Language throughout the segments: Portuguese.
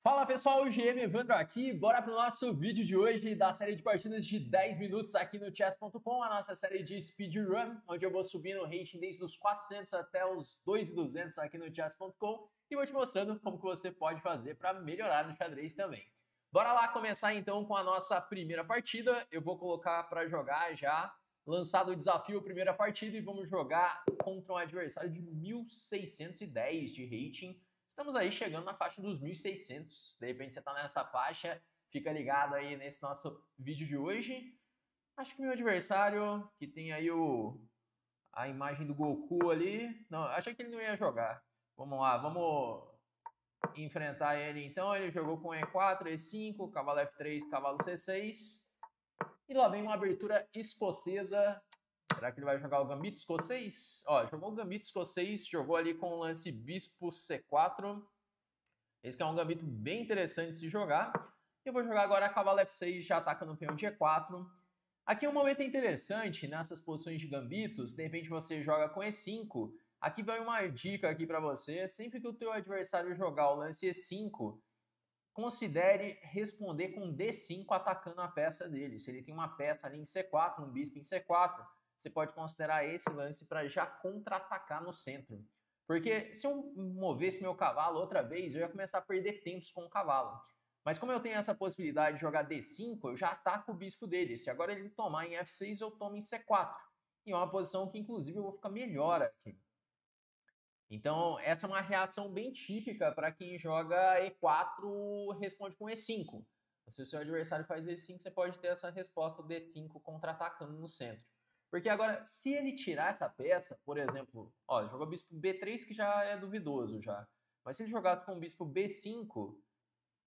Fala pessoal, o GM Evandro aqui, bora pro nosso vídeo de hoje da série de partidas de 10 minutos aqui no chess.com, a nossa série de speedrun, onde eu vou subindo o rating desde os 400 até os 2.200 aqui no chess.com e vou te mostrando como que você pode fazer para melhorar no xadrez também. Bora lá começar então com a nossa primeira partida, eu vou colocar para jogar já, lançado o desafio, primeira partida, e vamos jogar contra um adversário de 1610 de rating. Estamos aí chegando na faixa dos 1.600, de repente você está nessa faixa, fica ligado aí nesse nosso vídeo de hoje. Acho que meu adversário, que tem aí a imagem do Goku ali, não, achei que ele não ia jogar. Vamos lá, vamos enfrentar ele então. Ele jogou com E4, E5, cavalo F3, cavalo C6. E lá vem uma abertura escocesa. Será que ele vai jogar o gambito escocês? Ó, jogou o gambito escocês, jogou ali com o lance bispo C4. Esse que é um gambito bem interessante de se jogar. Eu vou jogar agora cavalo F6, já atacando o peão de E4. Aqui é um momento interessante, nessas posições de gambitos, de repente você joga com E5. Aqui vai uma dica aqui para você, sempre que o teu adversário jogar o lance E5, considere responder com D5 atacando a peça dele. Se ele tem uma peça ali em C4, um bispo em C4, você pode considerar esse lance para já contra-atacar no centro. Porque se eu movesse meu cavalo outra vez, eu ia começar a perder tempos com o cavalo. Mas como eu tenho essa possibilidade de jogar D5, eu já ataco o bispo dele. Se agora ele tomar em F6, eu tomo em C4. E é uma posição que, inclusive, eu vou ficar melhor aqui. Então, essa é uma reação bem típica para quem joga E4 responde com E5. Se o seu adversário faz E5, você pode ter essa resposta D5 contra-atacando no centro. Porque agora, se ele tirar essa peça, por exemplo, ó, jogou bispo B3, que já é duvidoso já. Mas se ele jogasse com o bispo B5,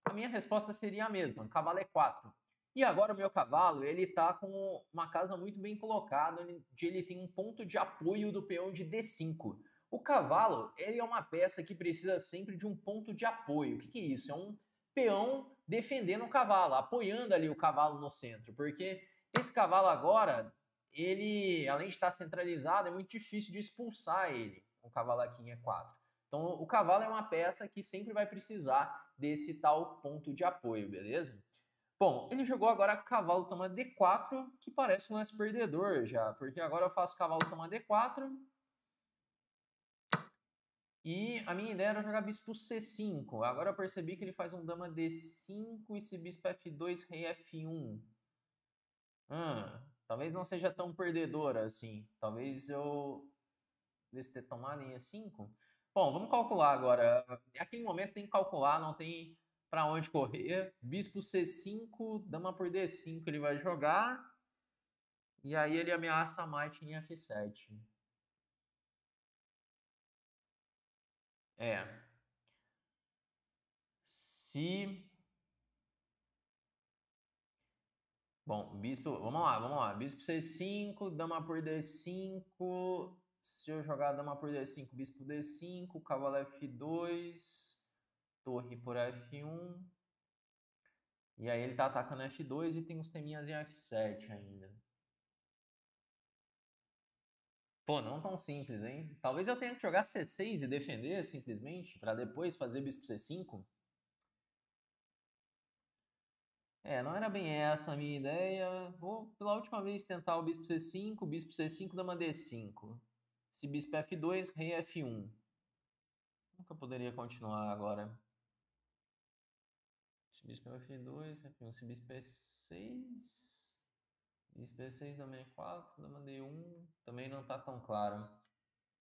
a minha resposta seria a mesma, cavalo E4. E agora o meu cavalo, ele está com uma casa muito bem colocada, onde ele tem um ponto de apoio do peão de D5. O cavalo, ele é uma peça que precisa sempre de um ponto de apoio. O que é isso? É um peão defendendo o cavalo, apoiando ali o cavalo no centro. Porque esse cavalo agora, ele, além de estar centralizado, é muito difícil de expulsar ele, o cavalo aqui em E4. Então, o cavalo é uma peça que sempre vai precisar desse tal ponto de apoio, beleza? Bom, ele jogou agora cavalo toma D4, que parece um lance perdedor já, porque agora eu faço cavalo toma D4, e a minha ideia era jogar bispo C5. Agora eu percebi que ele faz um dama D5 e esse bispo F2, rei F1. Talvez não seja tão perdedora assim. Talvez eu devesse ter tomado em E5. Bom, vamos calcular agora. Naquele momento tem que calcular, não tem para onde correr. Bispo C5, dama por D5 ele vai jogar. E aí ele ameaça a mate em F7. Se... Bom, bispo... Vamos lá. Bispo C5, dama por D5. Se eu jogar dama por D5, bispo D5, cavalo F2, torre por F1. E aí ele tá atacando F2 e tem uns teminhas em F7 ainda. Pô, não tão simples, hein? Talvez eu tenha que jogar C6 e defender simplesmente, para depois fazer bispo C5. Não era bem essa a minha ideia. Vou pela última vez tentar o bispo C5, dama D5. Se bispo F2, rei F1. Nunca poderia continuar agora. Se bispo F2, F1, se bispo E6... Bispo E6, dama E4, dama D1, também não tá tão claro.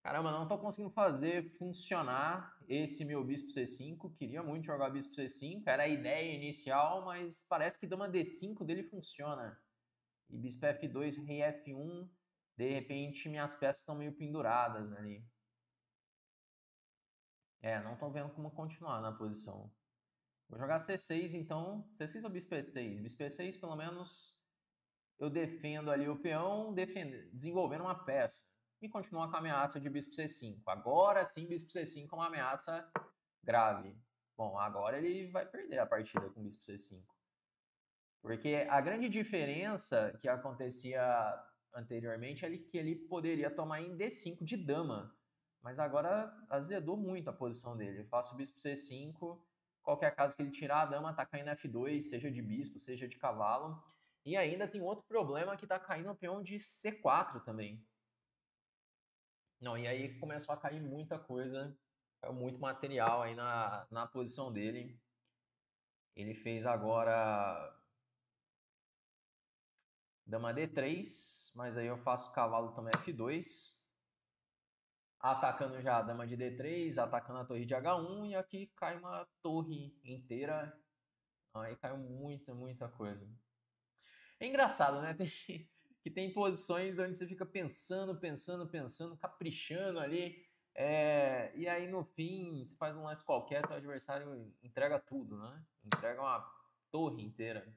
Caramba, não tô conseguindo fazer funcionar esse meu bispo C5. Queria muito jogar bispo C5, era a ideia inicial, mas parece que dama D5 dele funciona. E bispo F2, rei F1, de repente minhas peças estão meio penduradas ali. Não tô vendo como continuar na posição. Vou jogar C6 então. C6 ou bispo E6? Bispo E6 pelo menos eu defendo ali o peão, desenvolvendo uma peça. E continuar com a ameaça de bispo C5. Agora sim, bispo C5 é uma ameaça grave. Bom, agora ele vai perder a partida com bispo C5. Porque a grande diferença que acontecia anteriormente é que ele poderia tomar em D5 de dama. Mas agora azedou muito a posição dele. Eu faço bispo C5, qualquer casa que ele tirar, a dama tá caindo F2, seja de bispo, seja de cavalo. E ainda tem outro problema que tá caindo o peão de C4 também. Não, e aí começou a cair muita coisa, muito material aí na posição dele. Ele fez agora dama D3, mas aí eu faço cavalo também F2. Atacando já a dama de D3, atacando a torre de H1 e aqui cai uma torre inteira. Aí caiu muita coisa. É engraçado, né? Tem posições onde você fica pensando, caprichando ali. E aí no fim, você faz um lance qualquer, teu adversário entrega tudo, né? Entrega uma torre inteira.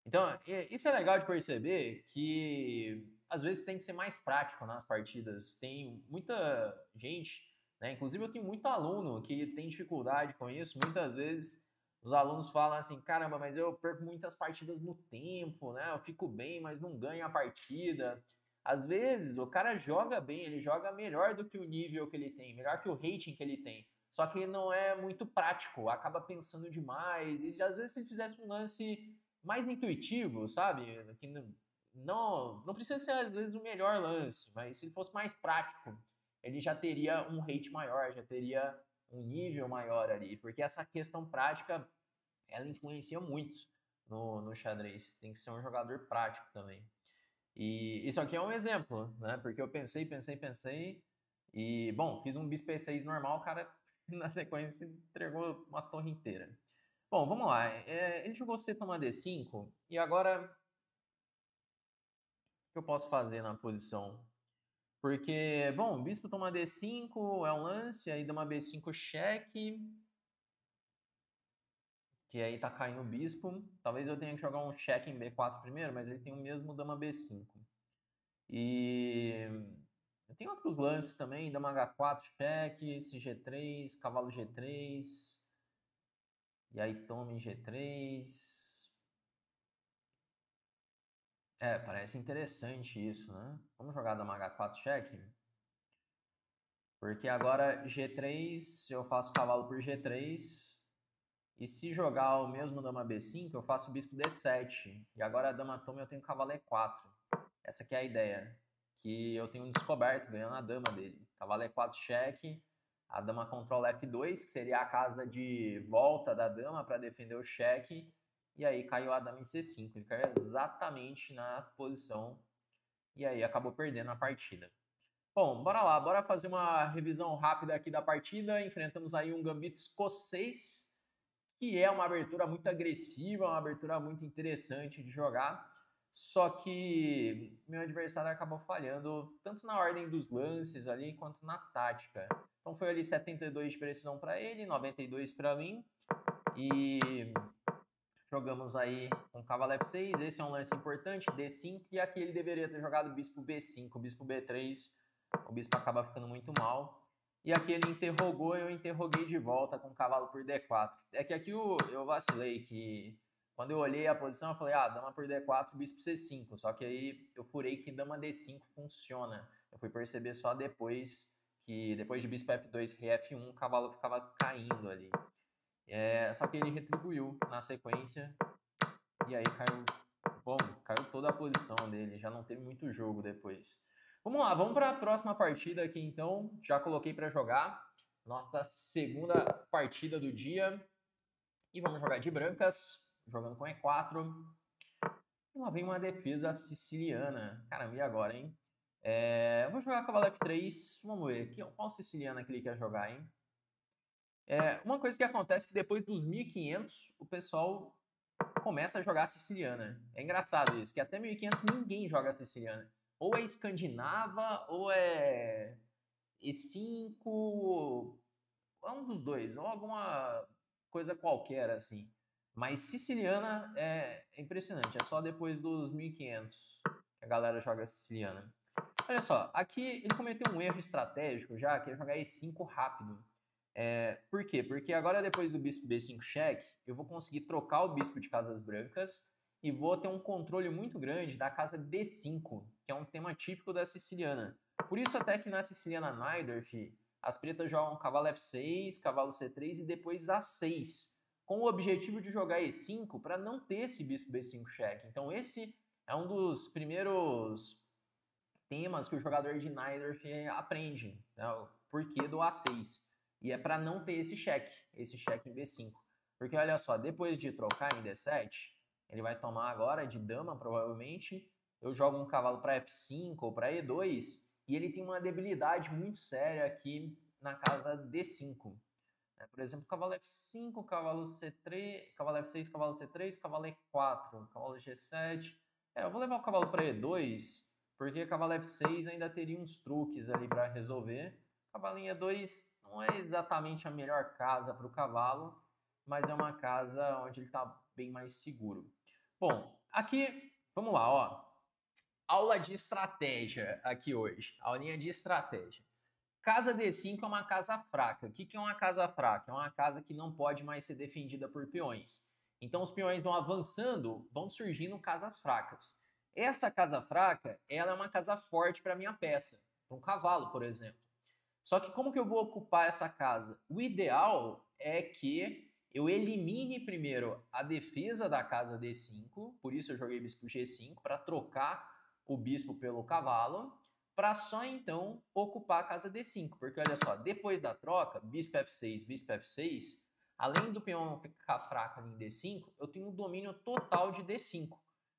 Então, isso é legal de perceber que às vezes tem que ser mais prático nas partidas. Tem muita gente, né? Inclusive eu tenho muito aluno que tem dificuldade com isso. Muitas vezes os alunos falam assim, caramba, mas eu perco muitas partidas no tempo, né? Eu fico bem, mas não ganho a partida. Às vezes o cara joga bem, ele joga melhor do que o nível que ele tem, melhor que o rating que ele tem. Só que ele não é muito prático, acaba pensando demais. E às vezes se ele fizesse um lance mais intuitivo, sabe? Que não precisa ser às vezes o melhor lance, mas se ele fosse mais prático, ele já teria um rate maior, já teria um nível maior ali, porque essa questão prática, ela influencia muito no xadrez. Tem que ser um jogador prático também. E isso aqui é um exemplo, né? Porque eu pensei e, bom, fiz um bispo E6 normal, o cara na sequência entregou uma torre inteira. Bom, vamos lá. Ele jogou C toma D5 e agora o que eu posso fazer na posição? Porque, bom, bispo toma D5 é um lance, aí dama B5 cheque, que aí tá caindo o bispo. Talvez eu tenha que jogar um cheque em B4 primeiro, mas ele tem o mesmo dama B5. E tem outros lances também, dama H4 cheque, CG3, cavalo G3, e aí toma em G3. Parece interessante isso, né? Vamos jogar dama H4 cheque? Porque agora G3, eu faço cavalo por G3. E se jogar o mesmo dama B5, eu faço bispo D7. E agora a dama toma eu tenho cavalo E4. Essa aqui é a ideia. Que eu tenho um descoberto ganhando a dama dele. Cavalo E4 cheque. A dama controla F2, que seria a casa de volta da dama para defender o cheque. E aí caiu a dama em C5. Ele caiu exatamente na posição. E aí acabou perdendo a partida. Bom, bora lá. Bora fazer uma revisão rápida aqui da partida. Enfrentamos aí um gambito escocês, que é uma abertura muito agressiva, uma abertura muito interessante de jogar. Só que meu adversário acabou falhando tanto na ordem dos lances ali, quanto na tática. Então foi ali 72 de precisão para ele, 92 para mim. E jogamos aí com cavalo F6, esse é um lance importante, D5, e aqui ele deveria ter jogado bispo B5, bispo B3, o bispo acaba ficando muito mal. E aqui ele interrogou, eu interroguei de volta com cavalo por D4. É que aqui eu vacilei, que quando eu olhei a posição eu falei, dama por D4, bispo C5, só que aí eu furei que dama D5 funciona. Eu fui perceber só depois que depois de bispo F2, rei F1, o cavalo ficava caindo ali. Só que ele retribuiu na sequência e aí caiu toda a posição dele, já não teve muito jogo depois. Vamos lá, vamos para a próxima partida aqui então, já coloquei para jogar, nossa segunda partida do dia, e vamos jogar de brancas, jogando com E4, e lá vem uma defesa siciliana, caramba, e agora, hein? Eu vou jogar cavalo F3, vamos ver, qual siciliana que ele quer jogar, hein? Uma coisa que acontece é que depois dos 1500, o pessoal começa a jogar siciliana. É engraçado isso, que até 1500 ninguém joga siciliana. Ou é escandinava, ou é E5, é um dos dois, ou alguma coisa qualquer assim. Mas siciliana é impressionante, é só depois dos 1500 que a galera joga siciliana. Olha só, aqui ele cometeu um erro estratégico já, que é jogar E5 rápido. Por quê? Porque agora depois do bispo B5 cheque, eu vou conseguir trocar o bispo de casas brancas e vou ter um controle muito grande da casa D5, que é um tema típico da siciliana. Por isso até que na siciliana Najdorf, as pretas jogam cavalo F6, cavalo C3 e depois A6, com o objetivo de jogar E5 para não ter esse bispo B5 cheque. Então esse é um dos primeiros temas que o jogador de Najdorf aprende, né? O porquê do A6. E é para não ter esse cheque em B5. Porque olha só, depois de trocar em D7, ele vai tomar agora de dama, provavelmente. Eu jogo um cavalo para F5 ou para E2, e ele tem uma debilidade muito séria aqui na casa D5. Por exemplo, cavalo F5, cavalo C3, cavalo F6, cavalo C3, cavalo E4, cavalo G7. Eu vou levar o cavalo para E2, porque cavalo F6 ainda teria uns truques ali para resolver. Cavalo em E2 não é exatamente a melhor casa para o cavalo, mas é uma casa onde ele está bem mais seguro. Bom, aqui, vamos lá, ó. Aula de estratégia aqui hoje, aulinha de estratégia. Casa D5 é uma casa fraca. O que é uma casa fraca? É uma casa que não pode mais ser defendida por peões. Então os peões vão avançando, vão surgindo casas fracas. Essa casa fraca, ela é uma casa forte para minha peça, para um cavalo, por exemplo. Só que como que eu vou ocupar essa casa? O ideal é que eu elimine primeiro a defesa da casa D5, por isso eu joguei bispo G5, para trocar o bispo pelo cavalo, para só então ocupar a casa D5. Porque olha só, depois da troca, bispo F6, além do peão ficar fraco em D5, eu tenho um domínio total de D5.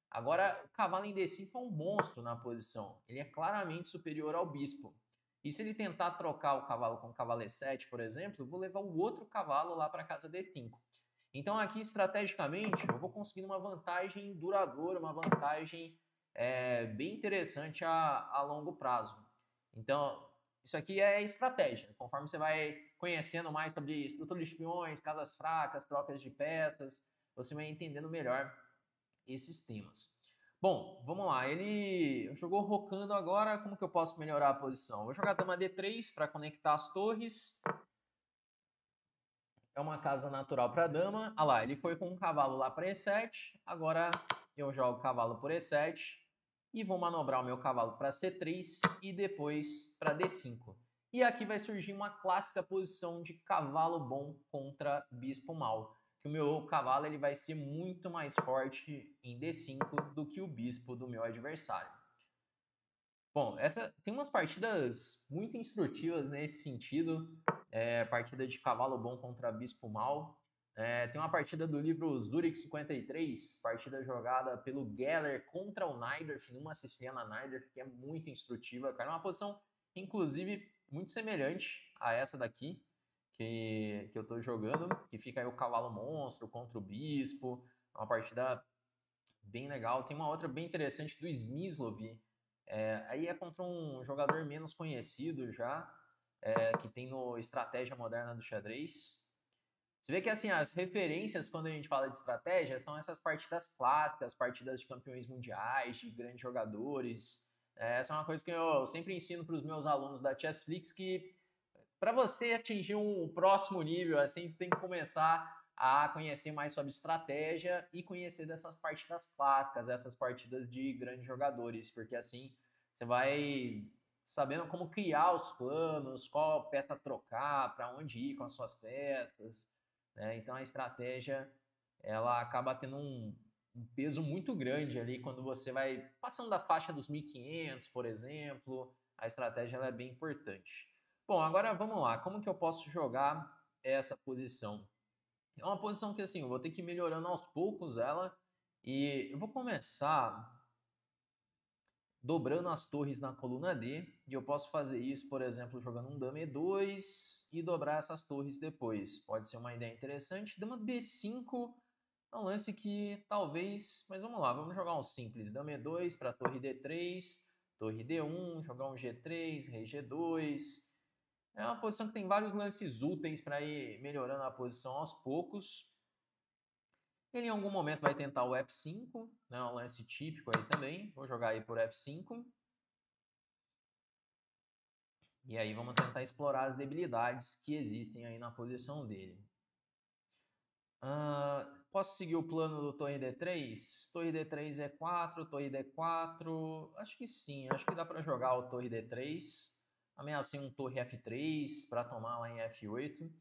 Agora, o cavalo em D5 é um monstro na posição. Ele é claramente superior ao bispo. E se ele tentar trocar o cavalo com o cavalo E7, por exemplo, eu vou levar o outro cavalo lá para a casa D5. Então aqui, estrategicamente, eu vou conseguindo uma vantagem duradoura, uma vantagem bem interessante a longo prazo. Então, isso aqui é estratégia. Conforme você vai conhecendo mais sobre estrutura de peões, casas fracas, trocas de peças, você vai entendendo melhor esses temas. Bom, vamos lá. Ele jogou rocando agora. Como que eu posso melhorar a posição? Vou jogar dama D3 para conectar as torres. É uma casa natural para dama. Ah lá, ele foi com um cavalo lá para E7. Agora eu jogo o cavalo por E7 e vou manobrar o meu cavalo para C3 e depois para D5. E aqui vai surgir uma clássica posição de cavalo bom contra bispo mau. Que o meu cavalo ele vai ser muito mais forte em D5 do que o bispo do meu adversário. Bom, tem umas partidas muito instrutivas nesse sentido. Partida de cavalo bom contra bispo mau. Tem uma partida do livro Zurich 53, partida jogada pelo Geller contra o Najdorf, numa siciliana Najdorf, que é muito instrutiva, cara. É uma posição, inclusive, muito semelhante a essa daqui, que eu tô jogando, que fica aí o cavalo monstro contra o bispo. É uma partida bem legal. Tem uma outra bem interessante do Smyslov. Aí é contra um jogador menos conhecido já, que tem no Estratégia Moderna do Xadrez. Você vê que assim, as referências quando a gente fala de estratégia são essas partidas clássicas, partidas de campeões mundiais, de grandes jogadores. Essa é uma coisa que eu sempre ensino para os meus alunos da Chessflix, que para você atingir um próximo nível, assim, você tem que começar a conhecer mais sobre estratégia e conhecer dessas partidas clássicas, essas partidas de grandes jogadores, porque assim você vai sabendo como criar os planos, qual peça trocar, para onde ir com as suas peças, né? Então a estratégia ela acaba tendo um peso muito grande ali quando você vai passando da faixa dos 1500, por exemplo, a estratégia ela é bem importante. Bom, agora vamos lá, como que eu posso jogar essa posição? É uma posição que assim, eu vou ter que ir melhorando aos poucos ela, e eu vou começar dobrando as torres na coluna D, e eu posso fazer isso, por exemplo, jogando um dama E2 e dobrar essas torres depois. Pode ser uma ideia interessante. Dama B5 é um lance que talvez, mas vamos lá, vamos jogar um simples. Dama E2 para torre D3, torre D1, jogar um G3, rei G2. É uma posição que tem vários lances úteis para ir melhorando a posição aos poucos. Ele em algum momento vai tentar o F5, né, um lance típico aí também. Vou jogar aí por F5. E aí vamos tentar explorar as debilidades que existem aí na posição dele. Posso seguir o plano do torre D3? Torre D3 E4, torre D4. Acho que sim, acho que dá para jogar o torre D3. Ameacei um torre F3 para tomar lá em F8.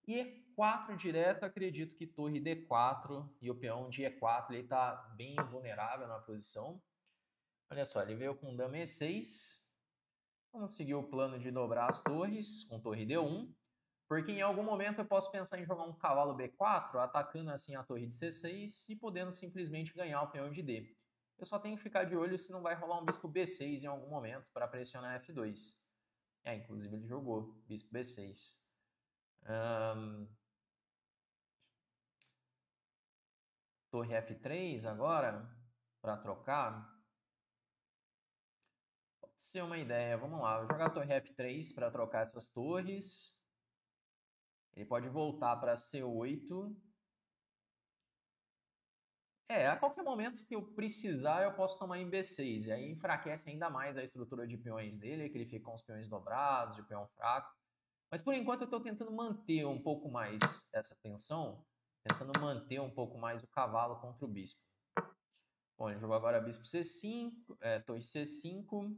E E4 direto, acredito que torre D4 e o peão de E4 ele está bem vulnerável na posição. Olha só, ele veio com dama E6. Vamos seguir o plano de dobrar as torres com torre D1. Porque em algum momento eu posso pensar em jogar um cavalo B4, atacando assim a torre de C6 e podendo simplesmente ganhar o peão de D. Eu só tenho que ficar de olho se não vai rolar um bispo B6 em algum momento para pressionar F2. Inclusive ele jogou bispo B6. Torre F3 agora, para trocar. Pode ser uma ideia. Vamos lá, vou jogar a torre F3 para trocar essas torres. Ele pode voltar para C8. A qualquer momento que eu precisar, eu posso tomar em B6. E aí enfraquece ainda mais a estrutura de peões dele, que ele fica com os peões dobrados, de peão fraco. Mas por enquanto eu estou tentando manter um pouco mais essa tensão, tentando manter um pouco mais o cavalo contra o bispo. Bom, ele jogou agora bispo C5, torre C5.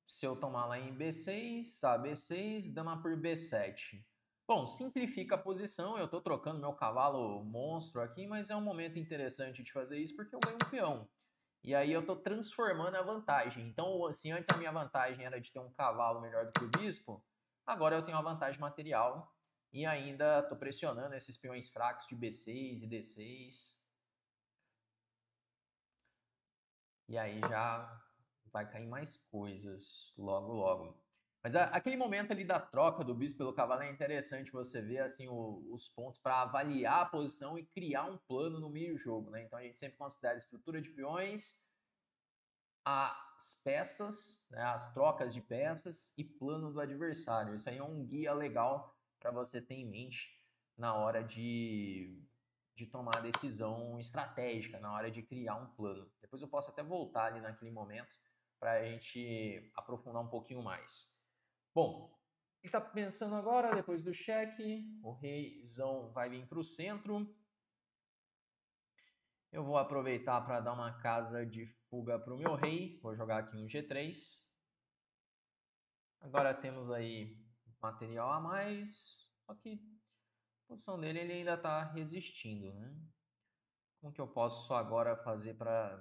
Se eu tomar lá em B6, tá, B6, dama por B7. Bom, simplifica a posição, eu estou trocando meu cavalo monstro aqui, mas é um momento interessante de fazer isso porque eu ganho um peão. E aí eu estou transformando a vantagem. Então, assim, antes a minha vantagem era de ter um cavalo melhor do que o bispo, agora eu tenho uma vantagem material e ainda estou pressionando esses peões fracos de B6 e D6. E aí já vai cair mais coisas logo, logo. Mas aquele momento ali da troca do bispo pelo cavalo é interessante você ver assim, os pontos para avaliar a posição e criar um plano no meio do jogo. Né? Então a gente sempre considera a estrutura de peões, as peças, né, as trocas de peças e plano do adversário. Isso aí é um guia legal para você ter em mente na hora de tomar a decisão estratégica, na hora de criar um plano. Depois eu posso até voltar ali naquele momento para a gente aprofundar um pouquinho mais. Bom, ele está pensando agora, depois do cheque, o reizão vai vir para o centro. Eu vou aproveitar para dar uma casa de fuga para o meu rei. Vou jogar aqui um G3. Agora temos aí material a mais, só que a posição dele ele ainda está resistindo, né? Como que eu posso agora fazer para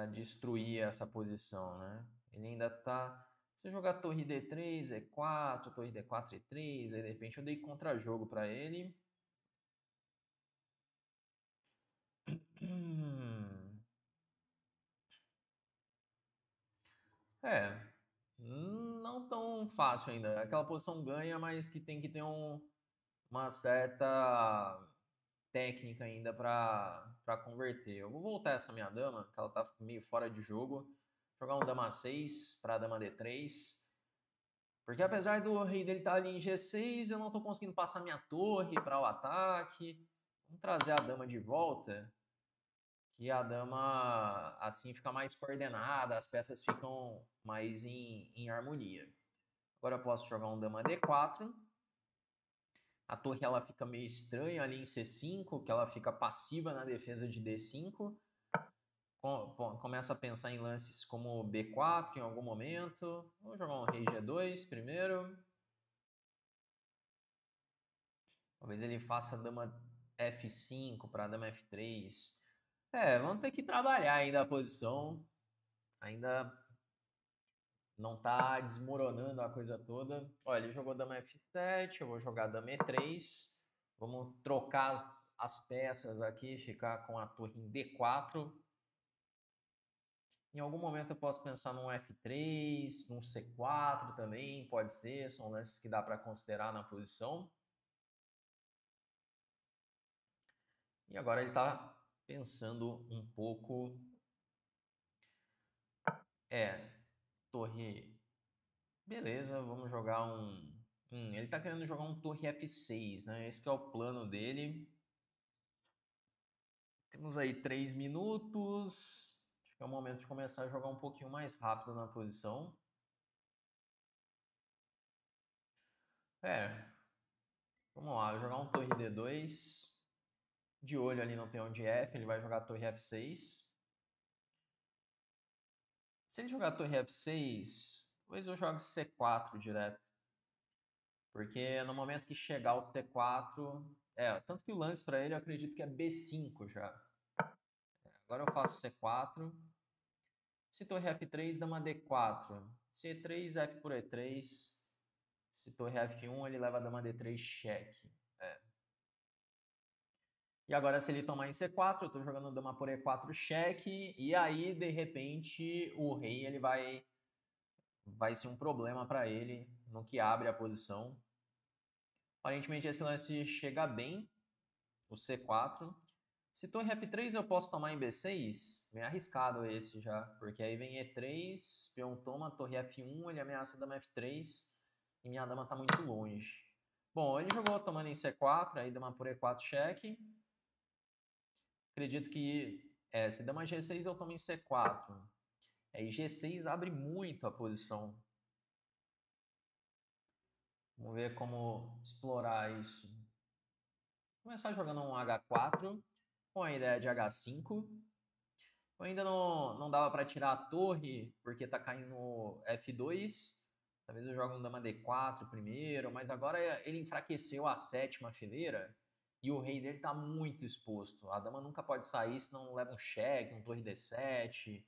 destruir essa posição, né? Ele ainda está... Se eu jogar torre D3, E4, torre D4, E3, aí de repente eu dei contra-jogo para ele. Não tão fácil ainda. Aquela posição ganha, mas que tem que ter uma certa técnica ainda para converter. Eu vou voltar essa minha dama, que ela tá meio fora de jogo. Jogar um dama 6 para dama D3. Porque apesar do rei dele estar ali em G6, eu não estou conseguindo passar minha torre para o ataque. Vamos trazer a dama de volta, que a dama assim fica mais coordenada, as peças ficam mais em harmonia. Agora eu posso jogar um dama D4. A torre ela fica meio estranha ali em C5, que ela fica passiva na defesa de D5. Começa a pensar em lances como B4 em algum momento. Vou jogar um rei G2 primeiro. Talvez ele faça dama F5 para dama F3. Vamos ter que trabalhar ainda a posição. Ainda não tá desmoronando a coisa toda. Olha, ele jogou dama F7, eu vou jogar dama E3. Vamos trocar as peças aqui, ficar com a torre em D4. Em algum momento eu posso pensar num F3, num C4 também, pode ser. São lances que dá para considerar na posição. E agora ele está pensando um pouco... torre... Beleza, vamos jogar um... ele está querendo jogar um torre F6, né? Esse que é o plano dele. Temos aí 3 minutos. Acho que é o momento de começar a jogar um pouquinho mais rápido na posição. Vamos lá, eu vou jogar um torre D2. De olho ali no peão de F, ele vai jogar torre F6. Se ele jogar torre F6, talvez eu jogue C4 direto. Porque no momento que chegar o C4... tanto que o lance para ele eu acredito que é B5 já. Agora eu faço C4. Se torre F3, dama D4. C3, F por E3. Se torre F1, ele leva a dama D3, cheque. E agora se ele tomar em C4, eu estou jogando dama por E4, cheque. E aí, de repente, o rei ele vai ser um problema para ele no que abre a posição. Aparentemente esse lance chega bem, o C4. Se torre F3 eu posso tomar em B6, meio arriscado esse já, porque aí vem E3, peão toma, torre F1, ele ameaça a dama F3 e minha dama está muito longe. Bom, ele jogou tomando em C4, aí dama por E4 cheque. Acredito que se dama G6 eu tomo em C4. Aí G6 abre muito a posição. Vamos ver como explorar isso. Vou começar jogando um H4 com a ideia de H5. Eu ainda não dava para tirar a torre, porque tá caindo F2. Talvez eu jogue um dama D4 primeiro, mas agora ele enfraqueceu a sétima fileira e o rei dele tá muito exposto. A dama nunca pode sair, senão leva um cheque, um torre D7,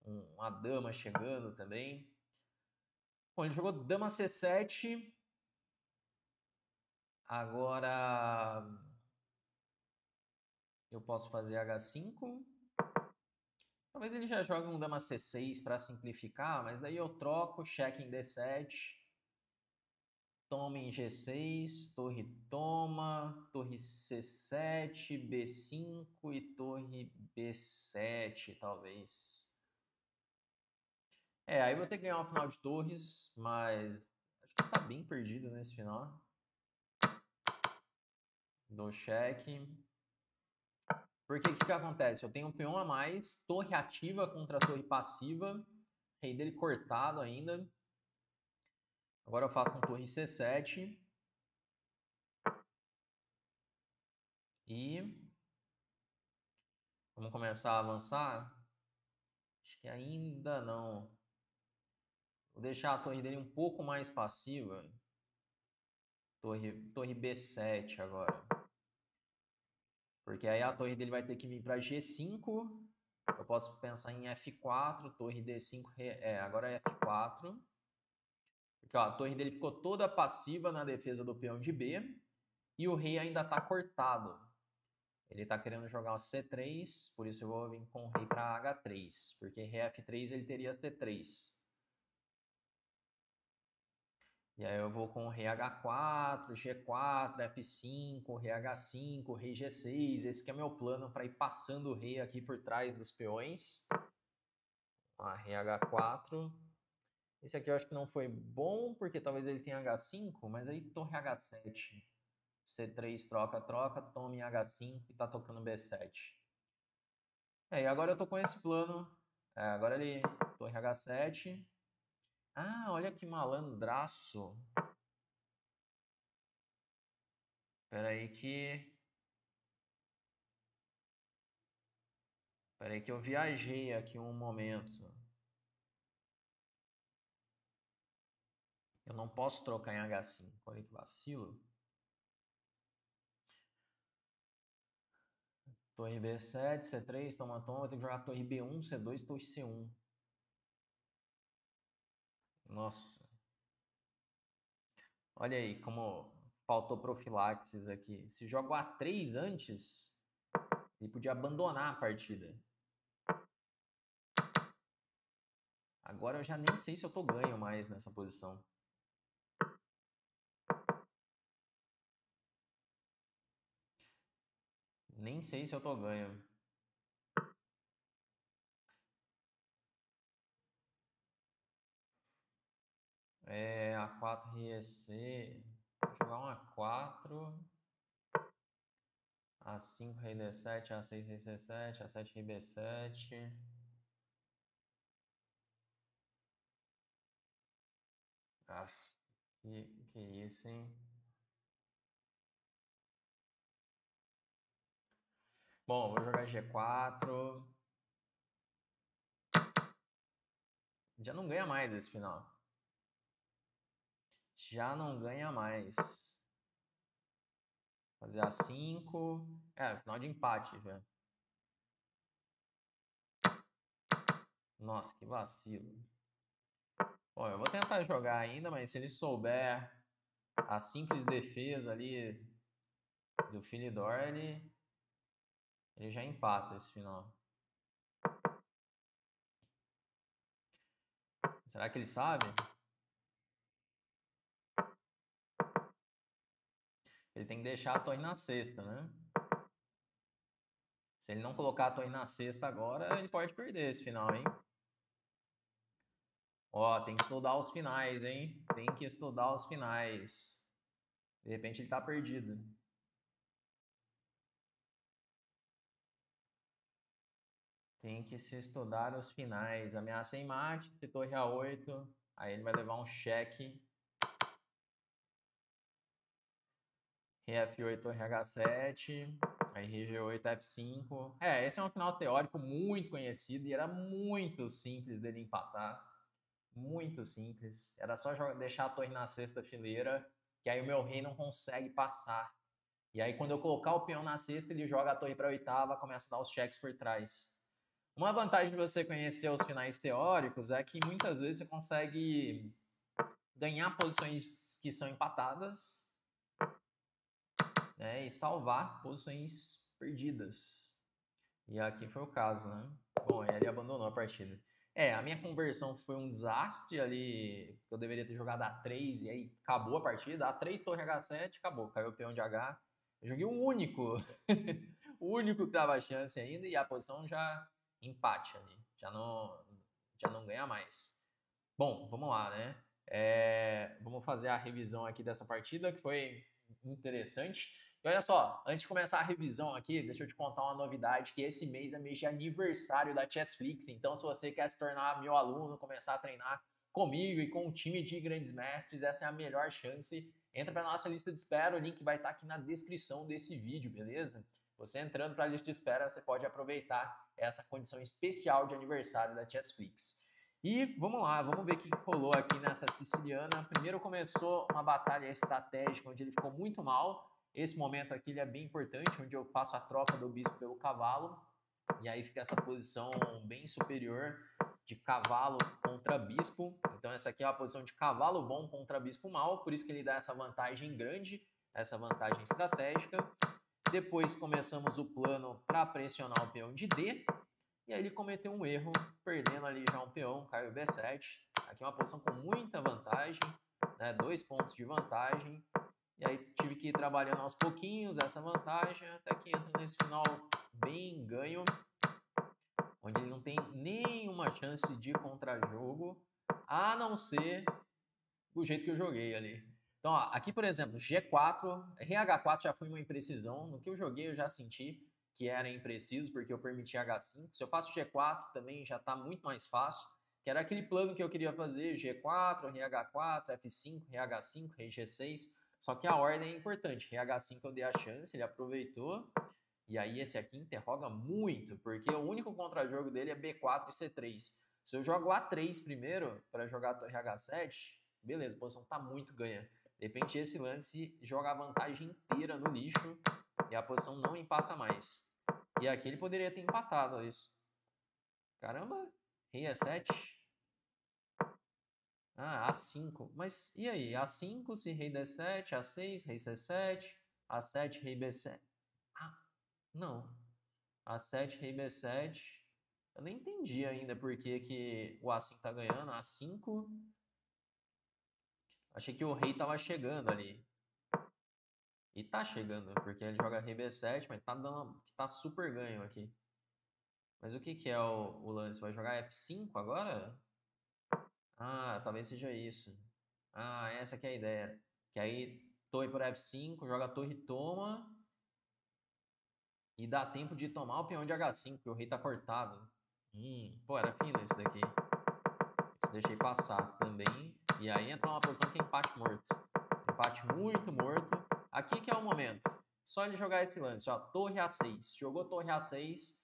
uma dama chegando também. Bom, ele jogou dama C7. Agora eu posso fazer H5. Talvez ele já jogue um dama C6 para simplificar, mas daí eu troco, cheque em D7, toma em G6, torre toma, torre C7, B5 e torre B7, talvez. Aí vou ter que ganhar o final de torres, mas acho que tá bem perdido nesse final. Dou cheque. Porque o que acontece? Eu tenho um peão a mais, torre ativa contra torre passiva, rei dele cortado ainda. Agora eu faço com torre C7. E vamos começar a avançar? Acho que ainda não. Vou deixar a torre dele um pouco mais passiva. Torre B7 agora. Porque aí a torre dele vai ter que vir para G5. Eu posso pensar em F4, torre D5. Agora é F4. Porque ó, a torre dele ficou toda passiva na defesa do peão de B. E o rei ainda está cortado. Ele está querendo jogar o C3, por isso eu vou vir com o rei para H3. Porque rei F3 ele teria C3. E aí eu vou com o rei H4, G4, F5, rei H5, rei G6. Esse que é meu plano para ir passando o rei aqui por trás dos peões. Rei H4. Esse aqui eu acho que não foi bom, porque talvez ele tenha H5, mas aí torre H7. C3 troca, toma em H5 e tá tocando B7. E agora eu tô com esse plano. Agora ele torre H7. Olha que malandraço. Espera aí que eu viajei aqui um momento. Eu não posso trocar em H5. Olha que vacilo. Torre B7, C3, toma. Vou ter que jogar torre B1, C2, torre C1. Nossa. Olha aí como faltou profilaxis aqui. Se joga o A3 antes, ele podia abandonar a partida. Agora eu já nem sei se eu tô ganho mais nessa posição. Nem sei se eu tô ganho. A4 REC. Vou jogar um A4. A5 rei D7, A6 rei C7, A7 rei B7. Que isso, hein? Bom, vou jogar G4. Já não ganha mais esse final. Já não ganha mais. Fazer a 5. Final de empate já. Nossa, que vacilo. Bom, eu vou tentar jogar ainda, mas se ele souber a simples defesa ali do Finidor, ele já empata esse final. Será que ele sabe? Ele tem que deixar a torre na cesta, né? Se ele não colocar a torre na cesta agora, ele pode perder esse final, hein? Ó, tem que estudar os finais, hein? Tem que estudar os finais. De repente ele tá perdido. Tem que se estudar os finais. Ameaça em mate, se torre A8. Aí ele vai levar um cheque. Rei F8, torre H7. Aí Rei G8, F5. Esse é um final teórico muito conhecido e era muito simples dele empatar. Muito simples. Era só deixar a torre na sexta fileira, que aí o meu rei não consegue passar. E aí quando eu colocar o peão na sexta, ele joga a torre para a oitava, começa a dar os cheques por trás. Uma vantagem de você conhecer os finais teóricos é que muitas vezes você consegue ganhar posições que são empatadas, né, e salvar posições perdidas. E aqui foi o caso, né? Bom, ele abandonou a partida. A minha conversão foi um desastre ali. Eu deveria ter jogado A3 e aí acabou a partida. A3, torre H7, acabou. Caiu o peão de H. Eu joguei o único. O único que dava chance ainda e a posição já empate ali. Já não ganha mais. Bom, vamos lá, né? Vamos fazer a revisão aqui dessa partida, que foi interessante. E olha só, antes de começar a revisão aqui, deixa eu te contar uma novidade, que esse mês é mês de aniversário da Chessflix. Então, se você quer se tornar meu aluno, começar a treinar comigo e com um time de grandes mestres, essa é a melhor chance. Entra para a nossa lista de espera, o link vai estar aqui na descrição desse vídeo, beleza? Você entrando para a lista de espera, você pode aproveitar essa condição especial de aniversário da Chessflix. E vamos lá, vamos ver o que rolou aqui nessa siciliana. Primeiro começou uma batalha estratégica, onde ele ficou muito mal. Esse momento aqui ele é bem importante, onde eu faço a troca do bispo pelo cavalo. E aí fica essa posição bem superior de cavalo contra bispo. Então essa aqui é a posição de cavalo bom contra bispo mal, por isso que ele dá essa vantagem grande, essa vantagem estratégica. Depois começamos o plano para pressionar o peão de D. E aí ele cometeu um erro, perdendo ali já um peão, caiu B7. Aqui é uma posição com muita vantagem, né? 2 pontos de vantagem. E aí tive que ir trabalhando aos pouquinhos essa vantagem, até que entra nesse final bem ganho, onde ele não tem nenhuma chance de contra-jogo, a não ser do jeito que eu joguei ali. Então, ó, aqui, por exemplo, G4, RH4 já foi uma imprecisão. No que eu joguei, eu já senti que era impreciso, porque eu permiti H5. Se eu faço G4, também já está muito mais fácil. Que era aquele plano que eu queria fazer, G4, RH4, F5, RH5, Rei G6. Só que a ordem é importante. RH5 eu dei a chance, ele aproveitou. E aí esse aqui interroga muito, porque o único contra-jogo dele é B4 e C3. Se eu jogo A3 primeiro, para jogar a torre H7, beleza, a posição tá muito ganha. De repente esse lance joga a vantagem inteira no lixo e a posição não empata mais. E aqui ele poderia ter empatado isso. Caramba, rei E7. A5. Mas e aí? A5 se rei D7, A6, rei C7, A7, rei B7. Não. A7, rei B7. Eu nem entendi ainda por que o A5 tá ganhando. A5. Achei que o rei tava chegando ali. E tá chegando, porque ele joga rei B7, mas tá super ganho aqui. Mas o que é o lance? Vai jogar F5 agora? Talvez seja isso. Essa aqui é a ideia. Que aí, torre por F5, joga a torre e toma. E dá tempo de tomar o peão de H5, porque o rei tá cortado. Pô, era fino esse daqui. Isso deixei passar também. E aí entra uma posição que é empate morto. Empate muito morto. Aqui que é o momento. Só ele jogar esse lance, ó. Torre A6. Jogou torre A6.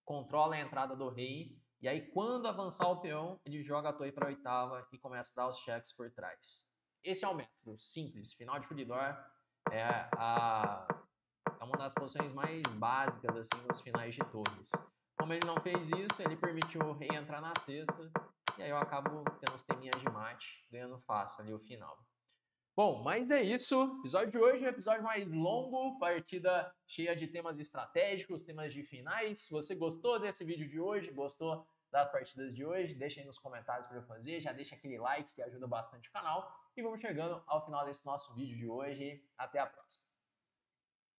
Controla a entrada do rei. E aí, quando avançar o peão, ele joga a torre para a oitava e começa a dar os cheques por trás. Esse é o método simples. Final de Fulidor é uma das posições mais básicas assim nos finais de torres. Como ele não fez isso, ele permitiu o rei entrar na cesta, e aí eu acabo tendo os teminhas de mate, ganhando fácil ali o final. Bom, mas é isso. O episódio de hoje é um episódio mais longo, partida cheia de temas estratégicos, temas de finais. Se você gostou desse vídeo de hoje, gostou das partidas de hoje, deixa aí nos comentários para eu fazer, já deixa aquele like que ajuda bastante o canal. E vamos chegando ao final desse nosso vídeo de hoje. Até a próxima.